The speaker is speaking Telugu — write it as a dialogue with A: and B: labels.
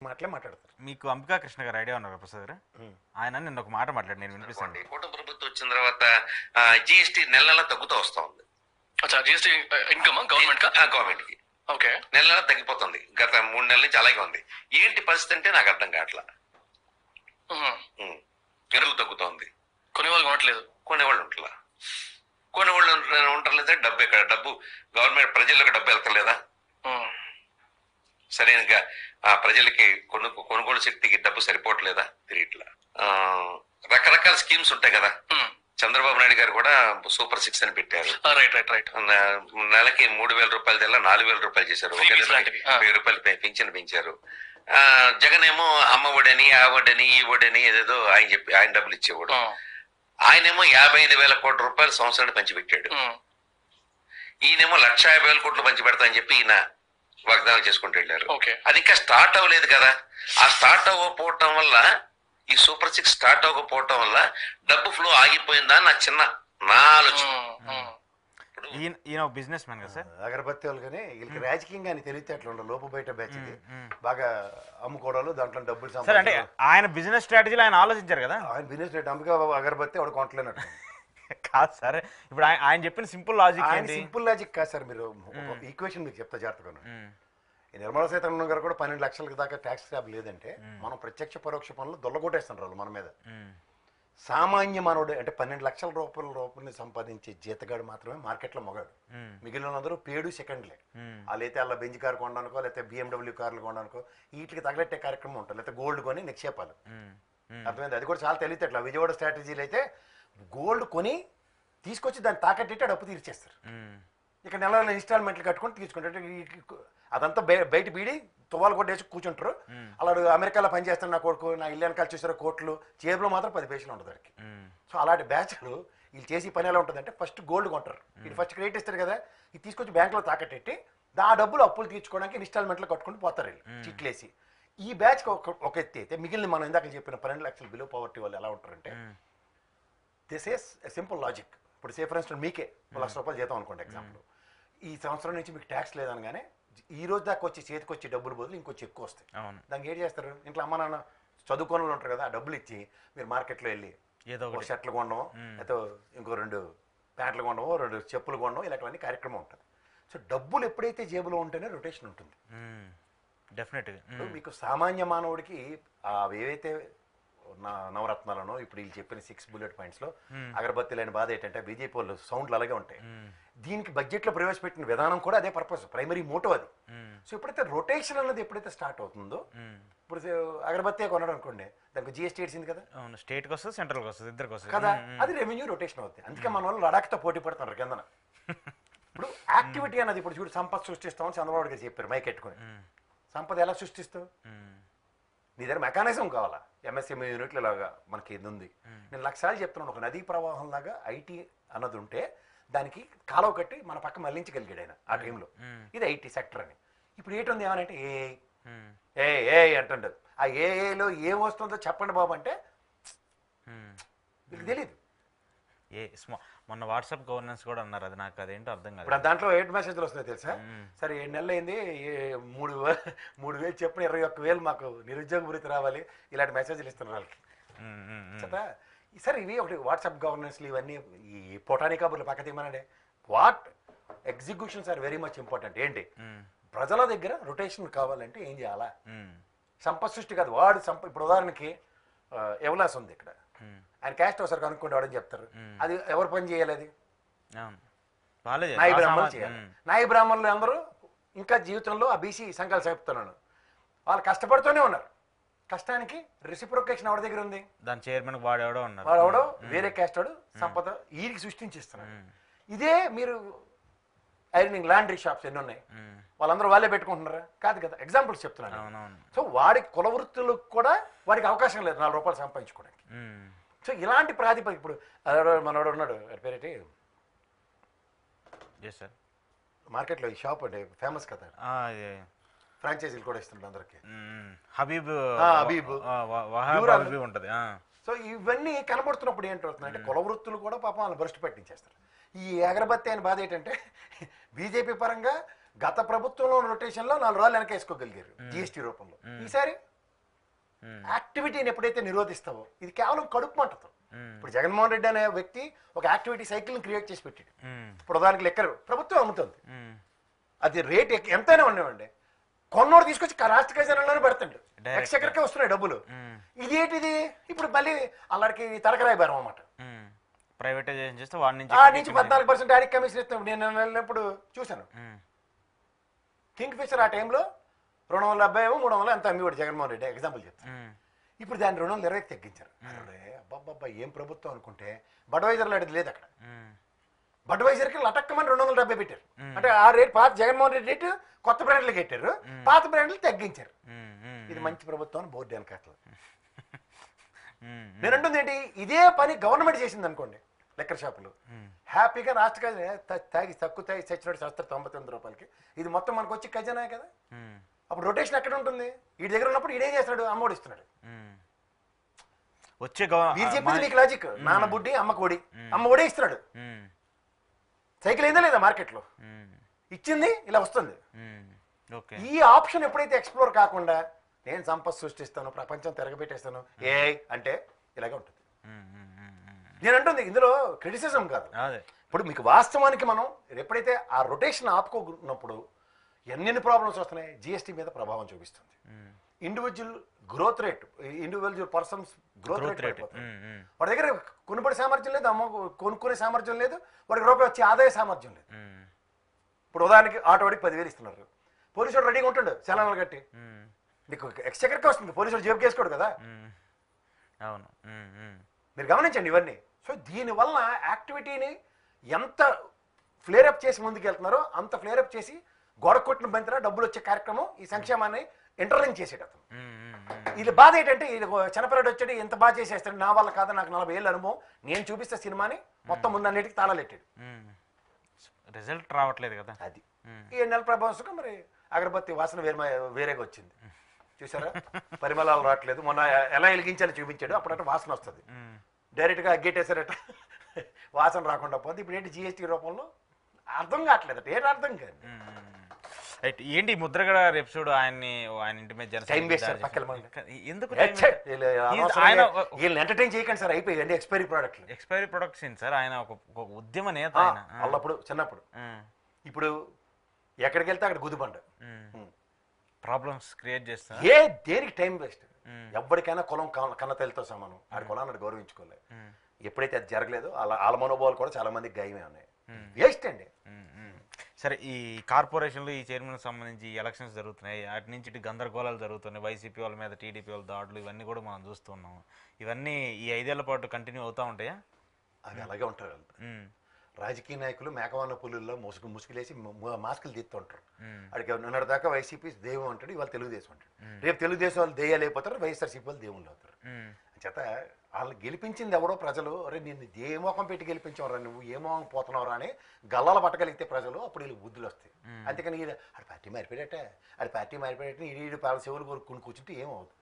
A: మాటలే మాట్లాడతారు.
B: మీకు అంబికా కృష్ణ గారు ఐడియా ఉన్నారు ప్రసాద్ గారు, ఆయన నిన్న ఒక మాట మాట్లాడి నేను వినిపిస్తాను.
C: కూటమి ప్రభుత్వం వచ్చిన తర్వాత జిఎస్టీ నెల నెల తగ్గుతూ వస్తా ఉంది.
D: జిఎస్టీ ఇన్కమ్
C: గవర్నమెంట్ కి
D: ఓకే
C: నెల నెల తగ్గిపోతుంది. గత 3 నెలల నుంచి అలాగే ఉంది. ఏంటి పరిస్థితి అంటే నాకు అర్థం కావట్లా. ఎందుకు తగ్గుతోంది?
D: కొనేవాళ్ళు కొనట్లేదు,
C: కొనేవాళ్ళు ఉంటలా, కొనేవాళ్ళు ఉండలేదా? డబ్బు ఎక్కడ? డబ్బు గవర్నమెంట్ ప్రజలకు డబ్బు వెళ్తలేదా? సరైనగా ప్రజలకి కొనుగోలు శక్తికి డబ్బు సరిపోవట్లేదా? తిరిగిట్లా రకరకాల స్కీమ్స్ ఉంటాయి కదా. చంద్రబాబు నాయుడు గారు కూడా సూపర్ 6 అని పెట్టారు. నెలకి 3,000 రూపాయలు తెల్ల 4,000 రూపాయలు చేశారు. 1,000 రూపాయలు పింఛన్ పెంచారు. జగన్ ఏమో అమ్మ ఒడని ఆ ఒడని ఈ ఒడని ఏదేదో ఆయన డబ్బులు ఇచ్చేవాడు. ఆయనేమో 55,000 కోట్ల రూపాయలు సంవత్సరాన్ని పంచిపెట్టాడు. ఈయనేమో 1,50,000 కోట్లు పంచిపెడతా అని చెప్పి ఈయన వాగ్దానం చేసుకుంటూ వెళ్ళారు. అది ఇంకా స్టార్ట్ అవ్వలేదు కదా. ఆ స్టార్ట్ అవ్వకపోవటం వల్ల, ఈ సూపర్ 6 స్టార్ట్ అవ్వకపోవటం వల్ల డబ్బు ఫ్లో ఆగిపోయిందా నా ఆలోచన.
B: ఈయన బిజినెస్ మ్యాన్ కదా సార్,
A: అగరబత్తి వాళ్ళు. కానీ వీళ్ళకి రాజకీయంగా అని తెలిస్తే అట్లా ఉండదు. లోపు బయట బ్యాచ్కి బాగా అమ్ముకోవడాలు, దాంట్లో డబ్బులు
B: సార్. అంటే ఆయన బిజినెస్ స్ట్రాటజీలో ఆయన ఆలోచించారు కదా.
A: ఆయన బిజినెస్ రేట్ అంబికా అగరబత్తి వాడు కొంటలేనట్టు
B: కాదు సార్. ఇప్పుడు ఆయన చెప్పిన సింపుల్ లాజిక్,
A: సింపుల్ లాజిక్ కాదు సార్. మీరు ఈక్వేషన్ మీకు చెప్తా జాగ్రత్తగా. ఈ నిర్మలా సీతారామన్ గారు కూడా 12 లక్షల దాకా ట్యాక్స్ స్లాబ్ లేదంటే మనం ప్రత్యక్ష పరోక్ష పనులు దొల్లగొట్టేస్తున్నారు వాళ్ళు మన మీద. సామాన్య మానవుడు అంటే 12 లక్షల రూపాయలు సంపాదించే జీతగాడు మాత్రమే మార్కెట్లో మొగాడు. మిగిలిన అందరూ పేడు సెకండ్లే. వాళ్ళైతే అలా బెంజ్ కారు కొనడానికో, లేకపోతే BMW కార్లు కొనడానికో వీటికి తగలెట్టే కార్యక్రమం ఉంటుంది. లేకపోతే గోల్డ్ కొని నిక్షేపాలు. అర్థమైంది? అది కూడా చాలా తెలియట్లా. విజయవాడ స్ట్రాటజీలు అయితే గోల్డ్ కొని తీసుకొచ్చి దాన్ని తాకట్టేటి అప్పు తీర్చేస్తారు. ఇక నెల ఇన్స్టాల్మెంట్లు కట్టుకొని తీసుకుంటారు. అదంతా బయట బీడి తువ్వాలు కొట్టేసి కూర్చుంటారు. అలాడు అమెరికాలో పనిచేస్తాను నా కొడుకు, నా ఇల్లు వెనకాల చూసారో కోట్లు, జేబులో మాత్రం 10 పైసలు ఉంటుంది వాడికి. సో అలాంటి బ్యాచ్లు వీళ్ళు చేసి పని ఎలా ఉంటుందంటే ఫస్ట్ గోల్డ్ కొంటారు. ఇది ఫస్ట్ క్రెడిట్ ఇస్తారు కదా, ఇది తీసుకొచ్చి బ్యాంకులో తాకట్టెట్టి ఆ డబ్బులు అప్పులు తీర్చుకోవడానికి ఇన్స్టాల్మెంట్లో కట్టుకుంటూ పోతారు వీళ్ళు చిట్లేసి. ఈ బ్యాచ్కి ఒక ఎత్తి అయితే మిగిలిన మనం ఇందాక చెప్పిన 12 లక్షలు బిలో పవర్టీ వాళ్ళు ఎలా ఉంటారంటే, దిస్ ఈస్ సింపుల్ లాజిక్. ఇప్పుడు సే ఫర్ ఇన్స్టెన్స్ మీకే 1,00,000 రూపాయలు జీతం అనుకోండి ఎగ్జాంపుల్. ఈ సంవత్సరం నుంచి మీకు ట్యాక్స్ లేదనగానే ఈ రోజు దాకా వచ్చి చేతికి వచ్చే డబ్బులు బదులు ఇంకొచ్చి ఎక్కువ వస్తాయి. దానికి ఏం చేస్తారు? ఇంట్లో అమ్మ నాన్న చదువుకోని వాళ్ళు ఉంటారు కదా, ఆ డబ్బులు ఇచ్చి మీరు మార్కెట్లో వెళ్ళి ఒక షర్ట్లు కొనడం, లేకపోతే ఇంకో 2 ప్యాంట్లు కొనడం, 2 చెప్పులు కొనడం, ఇలాంటివన్నీ కార్యక్రమం ఉంటుంది. సో డబ్బులు ఎప్పుడైతే జేబులో ఉంటేనే రొటేషన్ ఉంటుంది.
B: డెఫినెట్గా
A: మీకు సామాన్య మానవుడికి ఏవైతే నవరత్నాలను ఇప్పుడు వీళ్ళు చెప్పిన 6 బుల్లెట్ పాయింట్స్లో అగరబత్తి లేని బాధ ఏంటంటే బీజేపీ వాళ్ళు సౌండ్లు అలాగే ఉంటాయి. దీనికి బడ్జెట్లో ప్రవేశపెట్టిన విధానం కూడా అదే పర్పస్, ప్రైమరీ మోటో అది. సో ఎప్పుడైతే రొటేషన్ అన్నది ఎప్పుడైతే స్టార్ట్ అవుతుందో, ఇప్పుడు అగరబత్తి కొనడం అనుకోండి, దానికి GST వేసింది కదా,
B: స్టేట్కి వస్తుంది, సెంట్రల్కి వస్తుంది, ఇద్దరికి వస్తుంది
A: కదా, అది రెవెన్యూ రొటేషన్ అవుతుంది. అందుకే మన వాళ్ళు లడాఖ్తో పోటీ పడుతున్నారు కిందన. ఇప్పుడు యాక్టివిటీ అన్నది ఇప్పుడు చూడు, సంపద సృష్టిస్తామని చంద్రబాబు గారు చెప్పారు మైక్ ఎట్టుకుని. సంపద ఎలా సృష్టిస్తావు? నీ దగ్గర మెకానిజం కావాలా. MSME యూనిట్లు లాగా మనకి ఇది ఉంది. నేను లక్షాలు చెప్తున్నాను, ఒక నదీ ప్రవాహం లాగా IT అన్నది ఉంటే దానికి కాలువ కట్టి మన పక్క మళ్లించగలిగాడు ఆయన ఆ టైంలో. ఇది IT సెక్టర్ అని. ఇప్పుడు ఏంటుంది ఏమనంటే ఏ అంటుండదు. ఆ ఏలో ఏం వస్తుందో చెప్పండి బాబు అంటే మీకు తెలీదు.
B: మొన్న వాట్సాప్ గవర్నెన్స్ కూడా అన్నారు, అది నాకు అదేంటో అర్థం కాదు.
A: ఇప్పుడు దాంట్లో 8 మెసేజ్లు వస్తున్నాయి తెలుసా. సరే 7 నెలలు అయింది, 3,000 చెప్పిన 21,000 మాకు నిరుద్యోగ భృతి రావాలి, ఇలాంటి మెసేజ్లు ఇస్తున్నారు వాళ్ళకి కదా. సరే ఇవి ఒకటి వాట్సాప్ గవర్నెన్స్లు ఇవన్నీ ఈ పొటానీ కబుర్లు పక్క తీయమనండి. What executions are very much important. ఏంటి ప్రజల దగ్గర రొటేషన్ కావాలంటే ఏం చేయాలా? సంపద సృష్టి కాదు వాడు ఇప్పుడు ఉదాహరణకి ఎవలాస్ ఉంది ఇక్కడ, ఆయన క్యాస్ట్ ఒకసారి కనుక్కుంటే వాడని చెప్తారు. అది ఎవరు పని చేయాలి? అది నాయి బ్రాహ్మణులు చేయాలి. నాయి బ్రాహ్మణులు అందరూ ఇంకా జీవితంలో ఆ BC సంఘాలు చెప్తున్నాను, వాళ్ళు కష్టపడుతూనే ఉన్నారు. కష్టానికి రెసిప్రొకేషన్ ఎవరి దగ్గర ఉంది?
B: దాని చైర్మన్ వాడెవడో ఉన్నారు,
A: వాడెవడో వేరే క్యాస్ట్ వాడు సంపద వీరికి సృష్టించిస్తున్నాడు. ఇదే మీరు ఐరనింగ్ లాండ్రీ షాప్స్ ఎన్ని ఉన్నాయి, వాళ్ళందరూ వాళ్ళే పెట్టుకుంటున్నారా? కాదు కదా, ఎగ్జాంపుల్స్ చెప్తున్నాను. సో వాడి కుల వృత్తులకు కూడా వాడికి అవకాశం లేదు 4 రూపాయలు సంపాదించుకోవడానికి. సో ఇలాంటి ప్రాతిపదిక ఇప్పుడు మనోడు ఉన్నాడు పేరేటి మార్కెట్లో ఈ షాప్ అంటే ఫేమస్ కదా, ఫ్రాంచైజీలు కూడా ఇస్తున్నాడు అందరికి,
B: హబీబ్ ఉంటుంది.
A: సో ఇవన్నీ కనబడుతున్నప్పుడు ఏంటవుతుందంటే కుల వృత్తులు కూడా పాపం వాళ్ళని భ్రష్టు పట్టించేస్తారు. ఈ అగరబత్తి అని బాధ ఏంటంటే బీజేపీ పరంగా గత ప్రభుత్వంలో రొటేషన్లో 4 రోజులు వెనక వేసుకోగలిగారు GST రూపంలో. ఈసారి యాక్టివిటీని ఎప్పుడైతే నిరోధిస్తావో ఇది కేవలం కడుపు మంటతో. ఇప్పుడు జగన్మోహన్ రెడ్డి అనే వ్యక్తి ఒక యాక్టివిటీ సైకిల్ని క్రియేట్ చేసి పెట్టాడు. ఇప్పుడు దానికి లెక్కరు ప్రభుత్వం అమ్ముతుంది, అది రేట్ ఎంతైనా ఉండేవండి, కొన్నోడు తీసుకొచ్చి రాష్ట్ర ఖజానాలోనే పెడతాడు, ఎక్స్చక్కర్కే వస్తున్నాయి డబ్బులు. ఇదేంటిది ఇప్పుడు మళ్ళీ అల్లరికి తలకరాయి బేరం అన్నమాట.
B: ప్రైవేటైజేషన్ చేస్తే వాడి నుంచి
A: 14% ఆడికి కమిషన్ ఇస్తాం. నేను వెళ్ళినప్పుడు చూశాను కింగ్ ఫిషర్ ఆ టైంలో 270 300 ఎంత అమ్మివాడు జగన్మోహన్ రెడ్డి, ఎగ్జాంపుల్ చెప్తాను. ఇప్పుడు దాన్ని 220 తగ్గించారు. అబ్బాబ్బా ఏం ప్రభుత్వం అనుకుంటే బడ్వైజర్ లాంటిది లేదు అక్కడ. బడ్వైజర్కి లటక్కమని 270 పెట్టారు. అంటే ఆ రేట్ పాత జగన్మోహన్ రెడ్డి రేటు కొత్త బ్రాండ్లు కట్టారు, పాత బ్రాండ్లు తగ్గించారు. ఇది మంచి ప్రభుత్వం అని బోర్డు వెనకాతలు. నేను అంటుంది ఏంటి, ఇదే పని గవర్నమెంట్ చేసింది అనుకోండి, లెక్కర్ షాపులు హ్యాపీగా రాష్ట్ర ఖజానా తాగి తక్కువ తాగి చచ్చినట్టు చేస్తారు 99 రూపాయలకి. ఇది మొత్తం మనకు వచ్చి ఖజానా కదా. అప్పుడు రొటేషన్ ఎక్కడ ఉంటుంది, వీడి దగ్గర ఉన్నప్పుడు ఈడేం చేస్తున్నాడు, అమ్మఒడి ఇస్తున్నాడు.
B: వచ్చే
A: మీరు చెప్పింది నీకు లాజిక్, నాన్న బుడ్డి అమ్మ కోడి, అమ్మ ఒడే ఇస్తున్నాడు. సైకిల్ అయిందా లేదా మార్కెట్లో, ఇచ్చింది ఇలా వస్తుంది. ఈ ఆప్షన్ ఎప్పుడైతే ఎక్స్ప్లోర్ కాకుండా నేను సంపద సృష్టిస్తాను, ప్రపంచం తిరగబెట్టేస్తాను ఏ అంటే ఇలాగే ఉంటుంది. నేను అంటుంది ఇందులో క్రిటిసిజం కాదు. ఇప్పుడు మీకు వాస్తవానికి మనం ఎప్పుడైతే ఆ రొటేషన్ ఆపుకోకున్నప్పుడు ఎన్ని ప్రాబ్లమ్స్ వస్తున్నాయి, జిఎస్టీ మీద ప్రభావం చూపిస్తుంది. Individual growth rate, individual persons growth rate వాడి దగ్గర కొనుబడి సామర్థ్యం లేదు, అమ్మ కొనుక్కునే సామర్థ్యం లేదు, వాడికి రూపాయి వచ్చే ఆదాయ సామర్థ్యం లేదు. ఇప్పుడు ఉదాహరణకి ఆటో వాడికి 10,000 ఇస్తున్నారు, పోలీసు వాడు రెడీగా ఉంటాడు చలానాలు కట్టి, మీకు ఎక్స్చక్కర్కే వస్తుంది, పోలీసు వాడు జేబుకి వేసుకోడు కదా.
B: అవును,
A: మీరు గమనించండి ఇవన్నీ. సో దీనివల్ల యాక్టివిటీని ఎంత ఫ్లేరప్ చేసి ముందుకు వెళ్తున్నారో అంత ఫ్లేరప్ చేసి గోడ కొట్టిన బంతిన డబ్బులు వచ్చే కార్యక్రమం ఈ సంక్షేమాన్ని ఇంటర్లింక్ చేసేట అతను. ఇది బాధ ఏంటంటే ఇది చిన్నపిల్లడు వచ్చాడు ఎంత బాగా చేసేస్తాడు, నా వల్ల కాదు, నాకు 40 ఏళ్ళ అనుభవం, నేను చూపిస్తే సినిమాని మొత్తం ముందు అన్నిటికీ తాళాలెట్టాడు,
B: రిజల్ట్ రావట్లేదు కదా.
A: అది ఈ 7 నెలల ప్రభావం మరి అగరబత్తి వాసన వేరేగా వచ్చింది చూసారా, పరిమళాలు రావట్లేదు. మొన్న ఎలా వెలిగించాలో చూపించాడు, అప్పుడంటే వాసన వస్తుంది, డైరెక్ట్గా అగ్గేటేసారట వాసన రాకుండా పోతే. ఇప్పుడు ఏంటి జిఎస్టీ రూపంలో అర్థం కావట్లేదు, ఏంటి అర్థం కాదు.
B: ఏంటి ముద్రగడ ఎపిసోడ్ ఆయన ఇంటి మీద
A: టైం వేస్ట్
B: ఎందుకు
A: వీళ్ళని ఎంటర్టైన్ చేయకండి సార్, అయిపోయింది ఎక్స్పైరీ ప్రోడక్ట్.
B: ఎక్స్పైరీ ప్రొడక్ట్స్ ఏంటి సార్, ఆయన ఒక ఉద్యమ నేత
A: వాళ్ళప్పుడు చిన్నప్పుడు. ఇప్పుడు ఎక్కడికి వెళ్తే అక్కడ గుదిబండ
B: ప్రాబ్లమ్స్ క్రియేట్ చేస్తారు.
A: దేనికి టైం వేస్ట్, ఎవరికైనా కులం కన్న తల్లితో సమానం, ఆడి కులాన్ని గౌరవించుకోలేదు. ఎప్పుడైతే అది జరగలేదో వాళ్ళ మనోభావాలు కూడా చాలా మందికి గాయమే ఉన్నాయి, వేస్ట్ అండి.
B: సరే, ఈ కార్పొరేషన్లు ఈ చైర్మన్ సంబంధించి ఎలక్షన్స్ జరుగుతున్నాయి, అటు నుంచి ఇటు గందరగోళాలు జరుగుతున్నాయి, వైసీపీ వాళ్ళ మీద టీడీపీ వాళ్ళ దాడులు ఇవన్నీ కూడా మనం చూస్తున్నాం. ఇవన్నీ ఈ 5 ఏళ్ల పాటు కంటిన్యూ అవుతూ ఉంటాయా?
A: అవి అలాగే ఉంటారు. రాజకీయ నాయకులు మేకవన్న పులుల్లో ముసుగులేసి మాస్కులు తీస్తుంటారు. అడిగి నిన్నటి దాకా వైసీపీ దైవం అంటాడు, ఇవాళ తెలుగుదేశం అంటాడు. రేపు తెలుగుదేశం వాళ్ళు దెయ్యాలు అయిపోతారు, వైఎస్ఆర్సీపీ వాళ్ళు దేవుళ్ళు అవుతారు. చేత వాళ్ళు గెలిపించింది ఎవరో ప్రజలు, అరే నిన్ను ఏ మోకం పెట్టి గెలిపించవరా, నువ్వు ఏ మోకం పోతున్నావురా అని గల్లాల పట్టగలిగితే ప్రజలు అప్పుడు వీళ్ళు బుద్ధులు వస్తాయి. అంతేకాని ఆడి పార్టీ మారిపోయాడట, ఆడి పార్టీ మారిపోయాడట, ఈ పాల చెవులు కొనుక్కుని కూర్చుంటే ఏమవుతుంది.